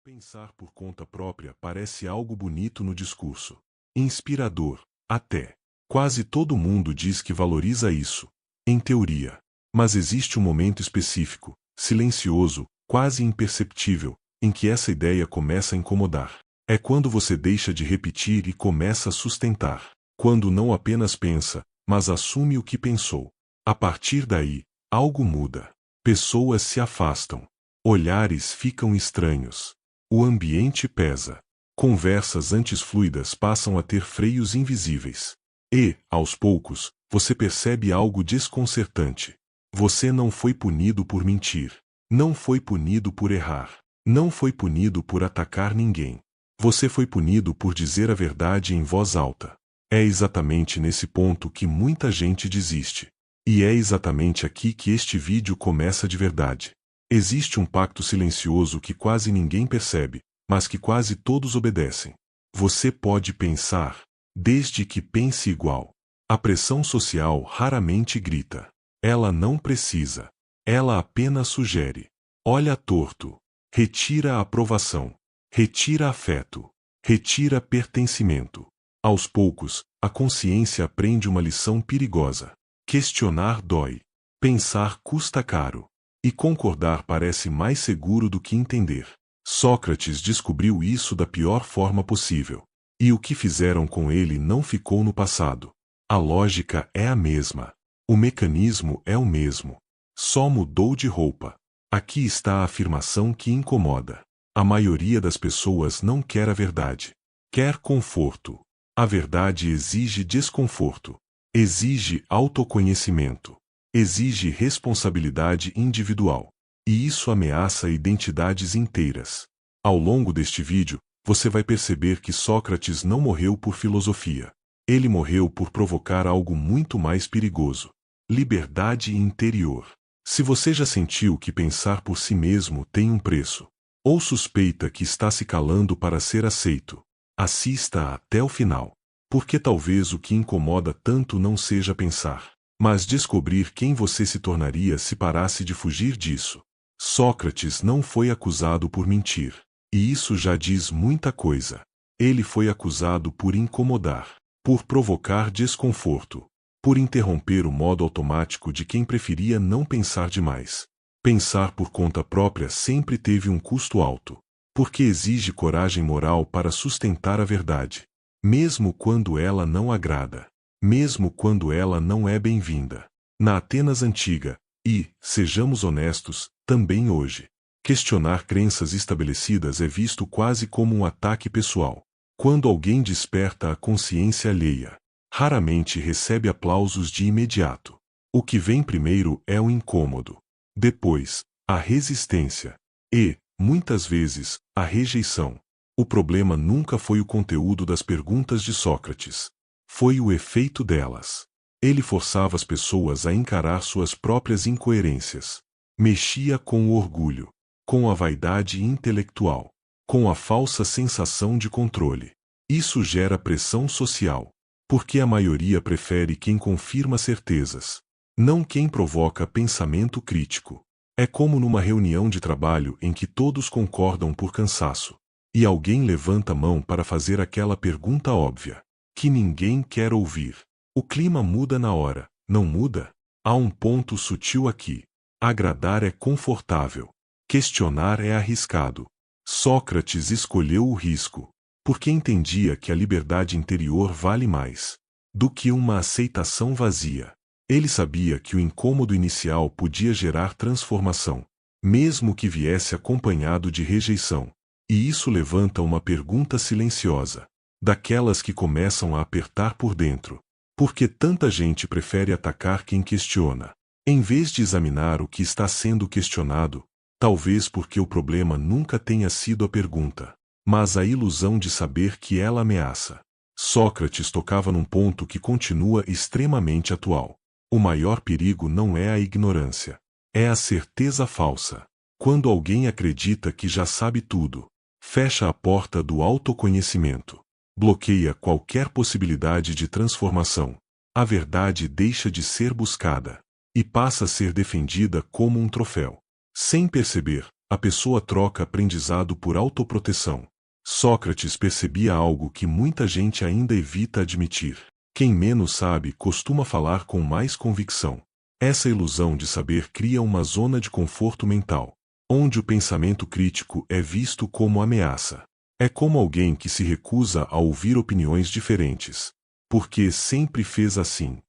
Pensar por conta própria parece algo bonito no discurso. Inspirador, até. Quase todo mundo diz que valoriza isso, em teoria. Mas existe um momento específico, silencioso, quase imperceptível, em que essa ideia começa a incomodar. É quando você deixa de repetir e começa a sustentar. Quando não apenas pensa, mas assume o que pensou. A partir daí, algo muda. Pessoas se afastam. Olhares ficam estranhos. O ambiente pesa. Conversas antes fluidas passam a ter freios invisíveis. E, aos poucos, você percebe algo desconcertante. Você não foi punido por mentir. Não foi punido por errar. Não foi punido por atacar ninguém. Você foi punido por dizer a verdade em voz alta. É exatamente nesse ponto que muita gente desiste. E é exatamente aqui que este vídeo começa de verdade. Existe um pacto silencioso que quase ninguém percebe, mas que quase todos obedecem. Você pode pensar, desde que pense igual. A pressão social raramente grita. Ela não precisa. Ela apenas sugere. Olha torto. Retira a aprovação. Retira afeto. Retira pertencimento. Aos poucos, a consciência aprende uma lição perigosa. Questionar dói. Pensar custa caro. E concordar parece mais seguro do que entender. Sócrates descobriu isso da pior forma possível. E o que fizeram com ele não ficou no passado. A lógica é a mesma. O mecanismo é o mesmo. Só mudou de roupa. Aqui está a afirmação que incomoda. A maioria das pessoas não quer a verdade. Quer conforto. A verdade exige desconforto. Exige autoconhecimento. Exige responsabilidade individual. E isso ameaça identidades inteiras. Ao longo deste vídeo, você vai perceber que Sócrates não morreu por filosofia. Ele morreu por provocar algo muito mais perigoso. Liberdade interior. Se você já sentiu que pensar por si mesmo tem um preço, ou suspeita que está se calando para ser aceito, assista até o final. Porque talvez o que incomoda tanto não seja pensar, mas descobrir quem você se tornaria se parasse de fugir disso. Sócrates não foi acusado por mentir. E isso já diz muita coisa. Ele foi acusado por incomodar, por provocar desconforto, por interromper o modo automático de quem preferia não pensar demais. Pensar por conta própria sempre teve um custo alto, porque exige coragem moral para sustentar a verdade, mesmo quando ela não agrada, mesmo quando ela não é bem-vinda. Na Atenas antiga, e, sejamos honestos, também hoje, questionar crenças estabelecidas é visto quase como um ataque pessoal. Quando alguém desperta a consciência alheia, raramente recebe aplausos de imediato. O que vem primeiro é o incômodo. Depois, a resistência. E, muitas vezes, a rejeição. O problema nunca foi o conteúdo das perguntas de Sócrates. Foi o efeito delas. Ele forçava as pessoas a encarar suas próprias incoerências. Mexia com o orgulho, com a vaidade intelectual, com a falsa sensação de controle. Isso gera pressão social, porque a maioria prefere quem confirma certezas, não quem provoca pensamento crítico. É como numa reunião de trabalho em que todos concordam por cansaço, e alguém levanta a mão para fazer aquela pergunta óbvia, que ninguém quer ouvir. O clima muda na hora, não muda? Há um ponto sutil aqui. Agradar é confortável. Questionar é arriscado. Sócrates escolheu o risco, porque entendia que a liberdade interior vale mais do que uma aceitação vazia. Ele sabia que o incômodo inicial podia gerar transformação, mesmo que viesse acompanhado de rejeição. E isso levanta uma pergunta silenciosa, daquelas que começam a apertar por dentro. Por que tanta gente prefere atacar quem questiona, em vez de examinar o que está sendo questionado? Talvez porque o problema nunca tenha sido a pergunta, mas a ilusão de saber que ela ameaça. Sócrates tocava num ponto que continua extremamente atual. O maior perigo não é a ignorância, é a certeza falsa. Quando alguém acredita que já sabe tudo, fecha a porta do autoconhecimento, bloqueia qualquer possibilidade de transformação. A verdade deixa de ser buscada e passa a ser defendida como um troféu. Sem perceber, A pessoa troca aprendizado por autoproteção. Sócrates percebia algo que muita gente ainda evita admitir. Quem menos sabe costuma falar com mais convicção. Essa ilusão de saber cria uma zona de conforto mental, onde o pensamento crítico é visto como ameaça. É como alguém que se recusa a ouvir opiniões diferentes, porque sempre fez assim.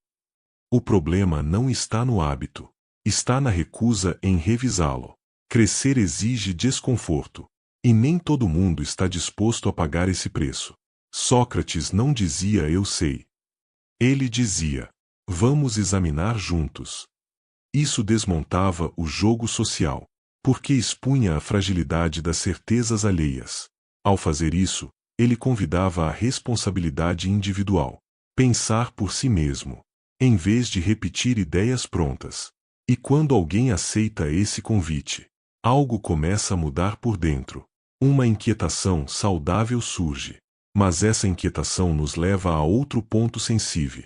O problema não está no hábito, está na recusa em revisá-lo. Crescer exige desconforto, e nem todo mundo está disposto a pagar esse preço. Sócrates não dizia eu sei. Ele dizia, vamos examinar juntos. Isso desmontava o jogo social, porque expunha a fragilidade das certezas alheias. Ao fazer isso, ele convidava a responsabilidade individual, pensar por si mesmo, em vez de repetir ideias prontas. E quando alguém aceita esse convite, algo começa a mudar por dentro. Uma inquietação saudável surge. Mas essa inquietação nos leva a outro ponto sensível.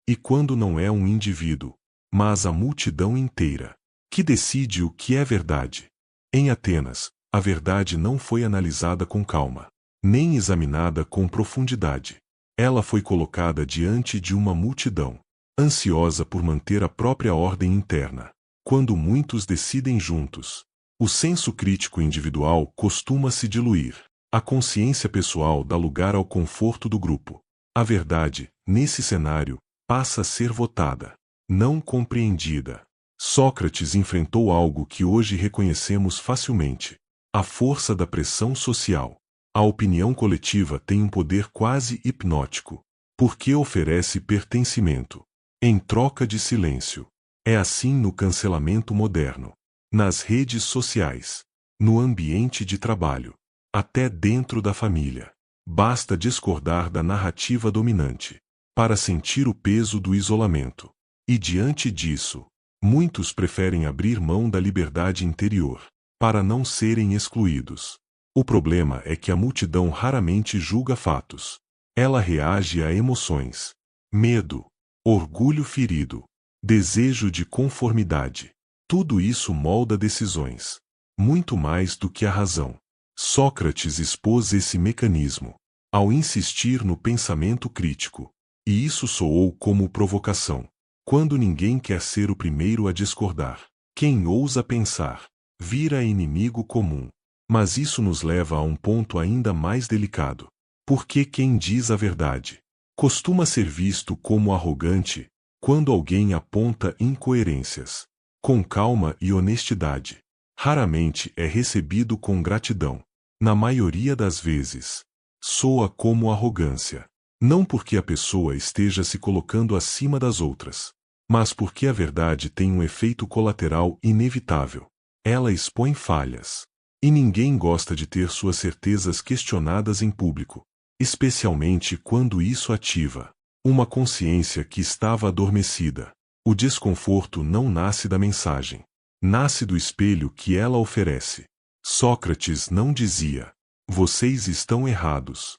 E quando não é um indivíduo, mas a multidão inteira, que decide o que é verdade? Em Atenas, a verdade não foi analisada com calma, nem examinada com profundidade. Ela foi colocada diante de uma multidão, ansiosa por manter a própria ordem interna. Quando muitos decidem juntos, o senso crítico individual costuma se diluir. A consciência pessoal dá lugar ao conforto do grupo. A verdade, nesse cenário, passa a ser votada, não compreendida. Sócrates enfrentou algo que hoje reconhecemos facilmente: a força da pressão social. A opinião coletiva tem um poder quase hipnótico, porque oferece pertencimento, em troca de silêncio. É assim no cancelamento moderno, nas redes sociais, no ambiente de trabalho, até dentro da família. Basta discordar da narrativa dominante para sentir o peso do isolamento. E diante disso, muitos preferem abrir mão da liberdade interior para não serem excluídos. O problema é que a multidão raramente julga fatos. Ela reage a emoções: medo, orgulho ferido, desejo de conformidade. Tudo isso molda decisões, muito mais do que a razão. Sócrates expôs esse mecanismo ao insistir no pensamento crítico, e isso soou como provocação. Quando ninguém quer ser o primeiro a discordar, quem ousa pensar, vira inimigo comum. Mas isso nos leva a um ponto ainda mais delicado. Porque quem diz a verdade costuma ser visto como arrogante quando alguém aponta incoerências. Com calma e honestidade, raramente é recebido com gratidão. Na maioria das vezes, soa como arrogância. Não porque a pessoa esteja se colocando acima das outras, mas porque a verdade tem um efeito colateral inevitável. Ela expõe falhas. E ninguém gosta de ter suas certezas questionadas em público, especialmente quando isso ativa uma consciência que estava adormecida. O desconforto não nasce da mensagem, nasce do espelho que ela oferece. Sócrates não dizia, vocês estão errados.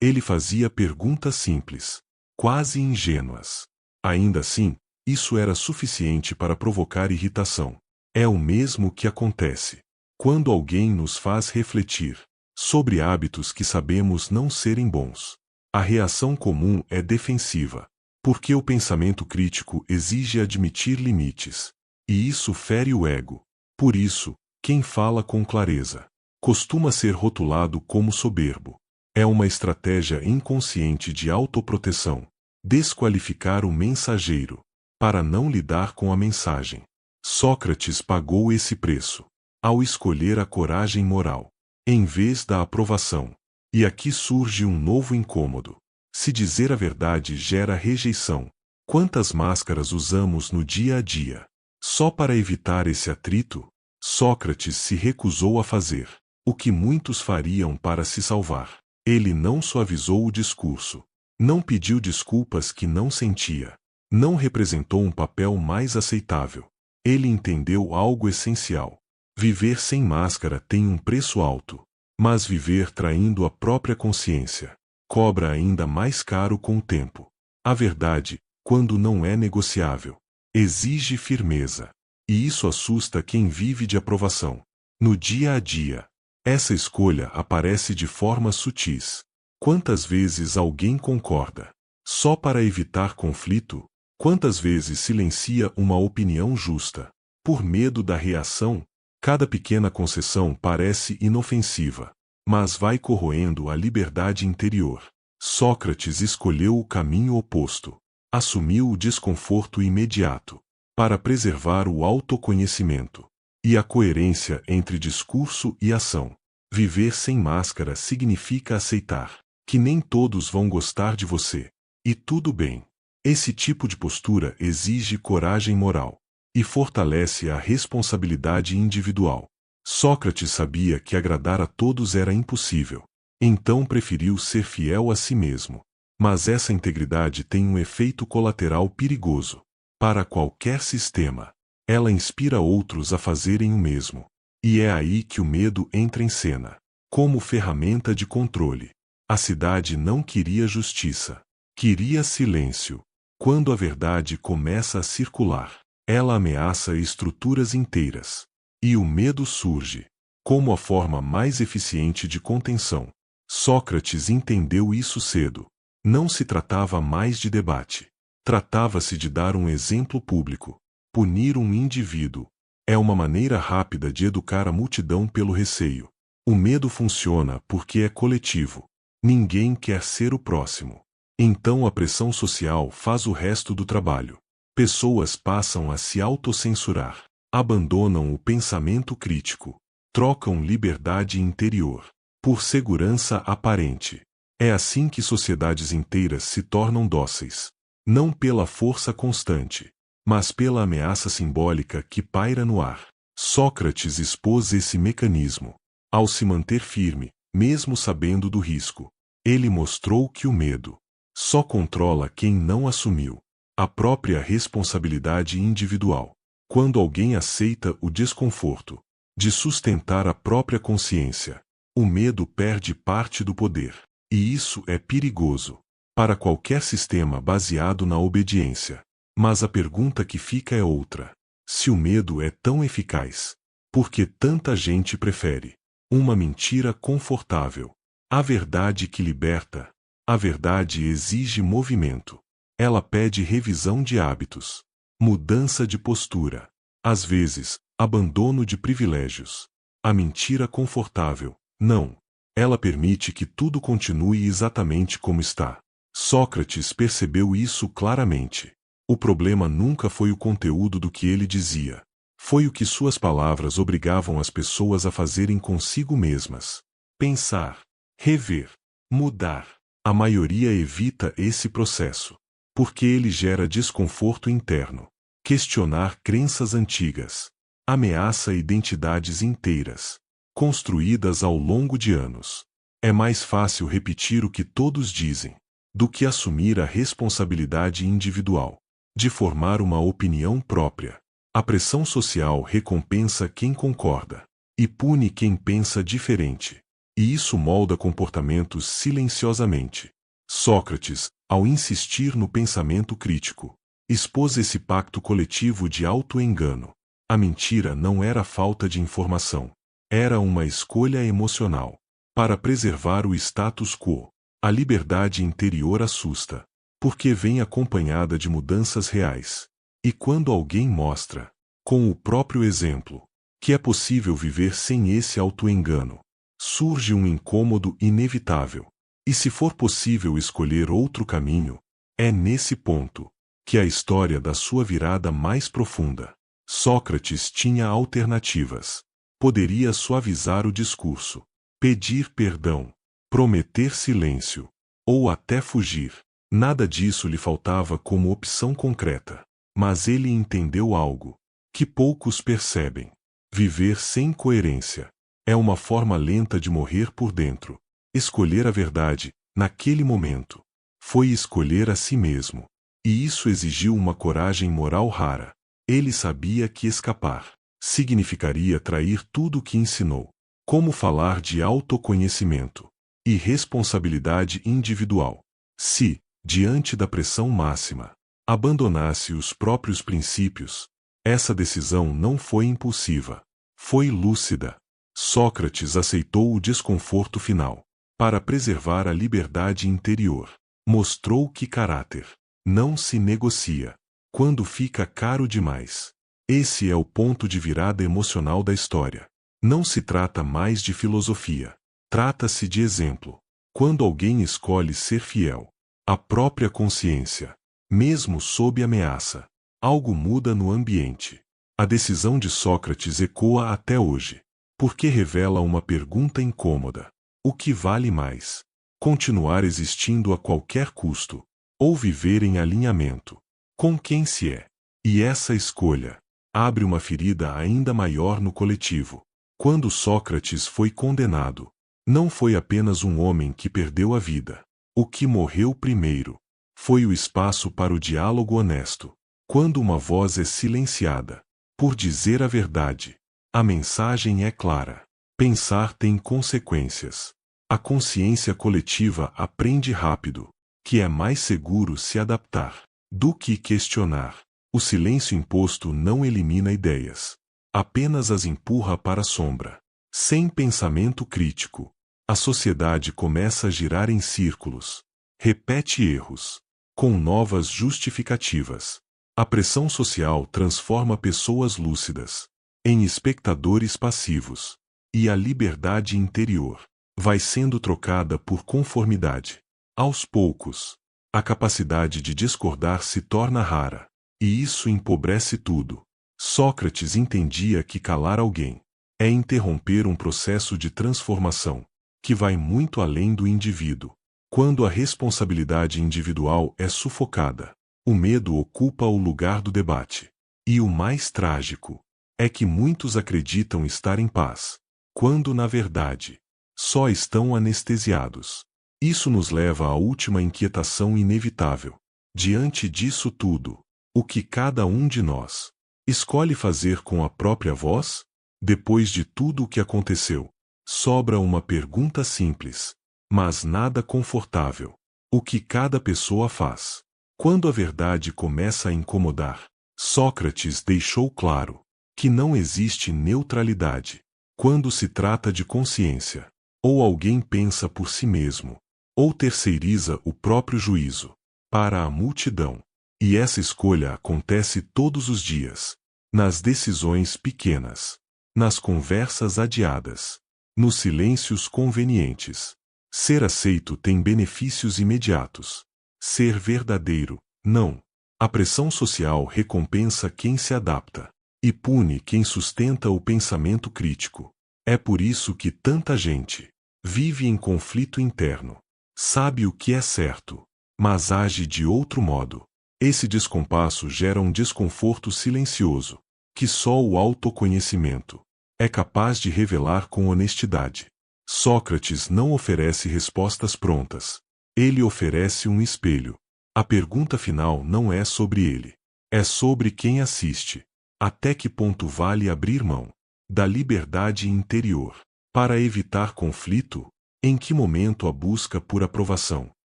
Ele fazia perguntas simples, quase ingênuas. Ainda assim, isso era suficiente para provocar irritação. É o mesmo que acontece quando alguém nos faz refletir sobre hábitos que sabemos não serem bons. A reação comum é defensiva, porque o pensamento crítico exige admitir limites, e isso fere o ego. Por isso, quem fala com clareza costuma ser rotulado como soberbo. É uma estratégia inconsciente de autoproteção, desqualificar o mensageiro, para não lidar com a mensagem. Sócrates pagou esse preço ao escolher a coragem moral, em vez da aprovação. E aqui surge um novo incômodo. Se dizer a verdade gera rejeição, quantas máscaras usamos no dia a dia? Só para evitar esse atrito, Sócrates se recusou a fazer o que muitos fariam para se salvar. Ele não suavizou o discurso, não pediu desculpas que não sentia, não representou um papel mais aceitável. Ele entendeu algo essencial. Viver sem máscara tem um preço alto, mas viver traindo a própria consciência cobra ainda mais caro com o tempo. A verdade, quando não é negociável, exige firmeza, e isso assusta quem vive de aprovação. No dia a dia, essa escolha aparece de formas sutis. Quantas vezes alguém concorda só para evitar conflito? Quantas vezes silencia uma opinião justa por medo da reação? Cada pequena concessão parece inofensiva, mas vai corroendo a liberdade interior. Sócrates escolheu o caminho oposto. Assumiu o desconforto imediato para preservar o autoconhecimento e a coerência entre discurso e ação. Viver sem máscara significa aceitar que nem todos vão gostar de você. E tudo bem. Esse tipo de postura exige coragem moral e fortalece a responsabilidade individual. Sócrates sabia que agradar a todos era impossível, então preferiu ser fiel a si mesmo. Mas essa integridade tem um efeito colateral perigoso. Para qualquer sistema, ela inspira outros a fazerem o mesmo. E é aí que o medo entra em cena, como ferramenta de controle. A cidade não queria justiça, queria silêncio. Quando a verdade começa a circular, ela ameaça estruturas inteiras. E o medo surge como a forma mais eficiente de contenção. Sócrates entendeu isso cedo. Não se tratava mais de debate. Tratava-se de dar um exemplo público. Punir um indivíduo é uma maneira rápida de educar a multidão pelo receio. O medo funciona porque é coletivo. Ninguém quer ser o próximo. Então a pressão social faz o resto do trabalho. Pessoas passam a se autocensurar, abandonam o pensamento crítico, trocam liberdade interior por segurança aparente. É assim que sociedades inteiras se tornam dóceis, não pela força constante, mas pela ameaça simbólica que paira no ar. Sócrates expôs esse mecanismo. Ao se manter firme, mesmo sabendo do risco, ele mostrou que o medo só controla quem não assumiu a própria responsabilidade individual. Quando alguém aceita o desconforto de sustentar a própria consciência, o medo perde parte do poder. E isso é perigoso para qualquer sistema baseado na obediência. Mas a pergunta que fica é outra. Se o medo é tão eficaz, por que tanta gente prefere uma mentira confortável? A verdade que liberta. A verdade exige movimento. Ela pede revisão de hábitos, mudança de postura, às vezes, abandono de privilégios. A mentira confortável, não. Ela permite que tudo continue exatamente como está. Sócrates percebeu isso claramente. O problema nunca foi o conteúdo do que ele dizia. Foi o que suas palavras obrigavam as pessoas a fazerem consigo mesmas. Pensar, rever, mudar. A maioria evita esse processo, porque ele gera desconforto interno. Questionar crenças antigas ameaça identidades inteiras, construídas ao longo de anos. É mais fácil repetir o que todos dizem do que assumir a responsabilidade individual de formar uma opinião própria. A pressão social recompensa quem concorda e pune quem pensa diferente. E isso molda comportamentos silenciosamente. Sócrates, ao insistir no pensamento crítico, expôs esse pacto coletivo de auto-engano. A mentira não era falta de informação. Era uma escolha emocional. Para preservar o status quo, a liberdade interior assusta, porque vem acompanhada de mudanças reais. E quando alguém mostra, com o próprio exemplo, que é possível viver sem esse auto-engano, surge um incômodo inevitável. E se for possível escolher outro caminho, é nesse ponto que a história da sua virada mais profunda. Sócrates tinha alternativas. Poderia suavizar o discurso, pedir perdão, prometer silêncio, ou até fugir. Nada disso lhe faltava como opção concreta. Mas ele entendeu algo que poucos percebem. Viver sem coerência é uma forma lenta de morrer por dentro. Escolher a verdade, naquele momento, foi escolher a si mesmo. E isso exigiu uma coragem moral rara. Ele sabia que escapar significaria trair tudo o que ensinou. Como falar de autoconhecimento e responsabilidade individual? Se, diante da pressão máxima, abandonasse os próprios princípios, essa decisão não foi impulsiva, foi lúcida. Sócrates aceitou o desconforto final para preservar a liberdade interior. Mostrou que caráter não se negocia quando fica caro demais. Esse é o ponto de virada emocional da história. Não se trata mais de filosofia. Trata-se de exemplo. Quando alguém escolhe ser fiel à própria consciência, mesmo sob ameaça, algo muda no ambiente. A decisão de Sócrates ecoa até hoje, porque revela uma pergunta incômoda: o que vale mais? Continuar existindo a qualquer custo, ou viver em alinhamento com quem se é? E essa escolha abre uma ferida ainda maior no coletivo. Quando Sócrates foi condenado, não foi apenas um homem que perdeu a vida. O que morreu primeiro foi o espaço para o diálogo honesto. Quando uma voz é silenciada por dizer a verdade, a mensagem é clara. Pensar tem consequências. A consciência coletiva aprende rápido que é mais seguro se adaptar do que questionar. O silêncio imposto não elimina ideias, apenas as empurra para a sombra. Sem pensamento crítico, a sociedade começa a girar em círculos, repete erros, com novas justificativas. A pressão social transforma pessoas lúcidas em espectadores passivos, e a liberdade interior vai sendo trocada por conformidade. Aos poucos, a capacidade de discordar se torna rara, e isso empobrece tudo. Sócrates entendia que calar alguém é interromper um processo de transformação que vai muito além do indivíduo. Quando a responsabilidade individual é sufocada, o medo ocupa o lugar do debate. E o mais trágico é que muitos acreditam estar em paz, quando na verdade só estão anestesiados. Isso nos leva à última inquietação inevitável. Diante disso tudo, o que cada um de nós escolhe fazer com a própria voz? Depois de tudo o que aconteceu, sobra uma pergunta simples, mas nada confortável. O que cada pessoa faz quando a verdade começa a incomodar? Sócrates deixou claro que não existe neutralidade quando se trata de consciência. Ou alguém pensa por si mesmo, ou terceiriza o próprio juízo para a multidão. E essa escolha acontece todos os dias, nas decisões pequenas, nas conversas adiadas, nos silêncios convenientes. Ser aceito tem benefícios imediatos. Ser verdadeiro, não. A pressão social recompensa quem se adapta e pune quem sustenta o pensamento crítico. É por isso que tanta gente vive em conflito interno. Sabe o que é certo, mas age de outro modo. Esse descompasso gera um desconforto silencioso, que só o autoconhecimento é capaz de revelar com honestidade. Sócrates não oferece respostas prontas. Ele oferece um espelho. A pergunta final não é sobre ele. É sobre quem assiste. Até que ponto vale abrir mão da liberdade interior para evitar conflito? Em que momento a busca por aprovação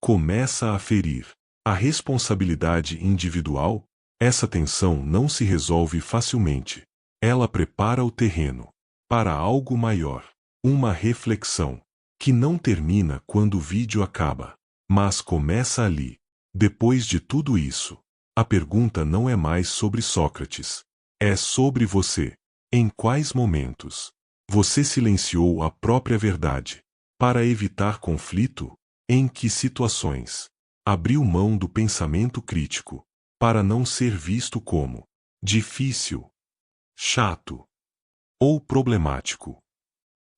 começa a ferir a responsabilidade individual? Essa tensão não se resolve facilmente. Ela prepara o terreno para algo maior. Uma reflexão que não termina quando o vídeo acaba, mas começa ali. Depois de tudo isso, a pergunta não é mais sobre Sócrates. É sobre você. Em quais momentos você silenciou a própria verdade para evitar conflito? Em que situações abriu mão do pensamento crítico para não ser visto como difícil, chato ou problemático?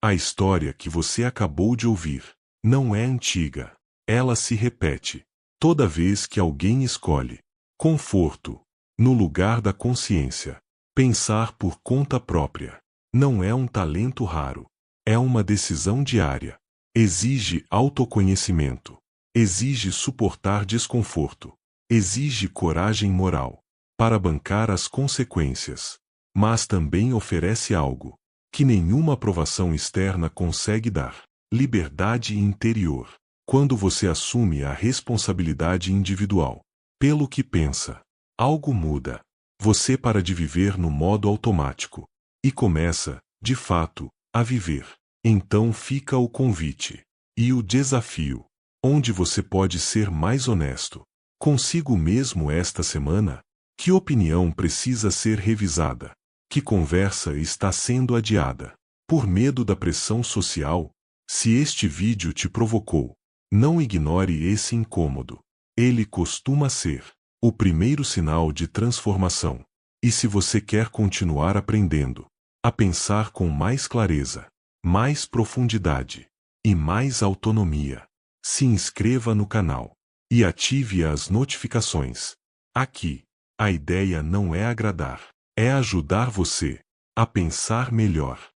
A história que você acabou de ouvir não é antiga. Ela se repete toda vez que alguém escolhe conforto no lugar da consciência. Pensar por conta própria não é um talento raro. É uma decisão diária. Exige autoconhecimento. Exige suportar desconforto. Exige coragem moral para bancar as consequências. Mas também oferece algo que nenhuma aprovação externa consegue dar: liberdade interior. Quando você assume a responsabilidade individual pelo que pensa, algo muda. Você para de viver no modo automático e começa, de fato, a viver. Então fica o convite. E o desafio. Onde você pode ser mais honesto consigo mesmo esta semana? Que opinião precisa ser revisada? Que conversa está sendo adiada? Por medo da pressão social? Se este vídeo te provocou, não ignore esse incômodo. Ele costuma ser o primeiro sinal de transformação. E se você quer continuar aprendendo a pensar com mais clareza, mais profundidade e mais autonomia, se inscreva no canal e ative as notificações. Aqui, a ideia não é agradar, é ajudar você a pensar melhor.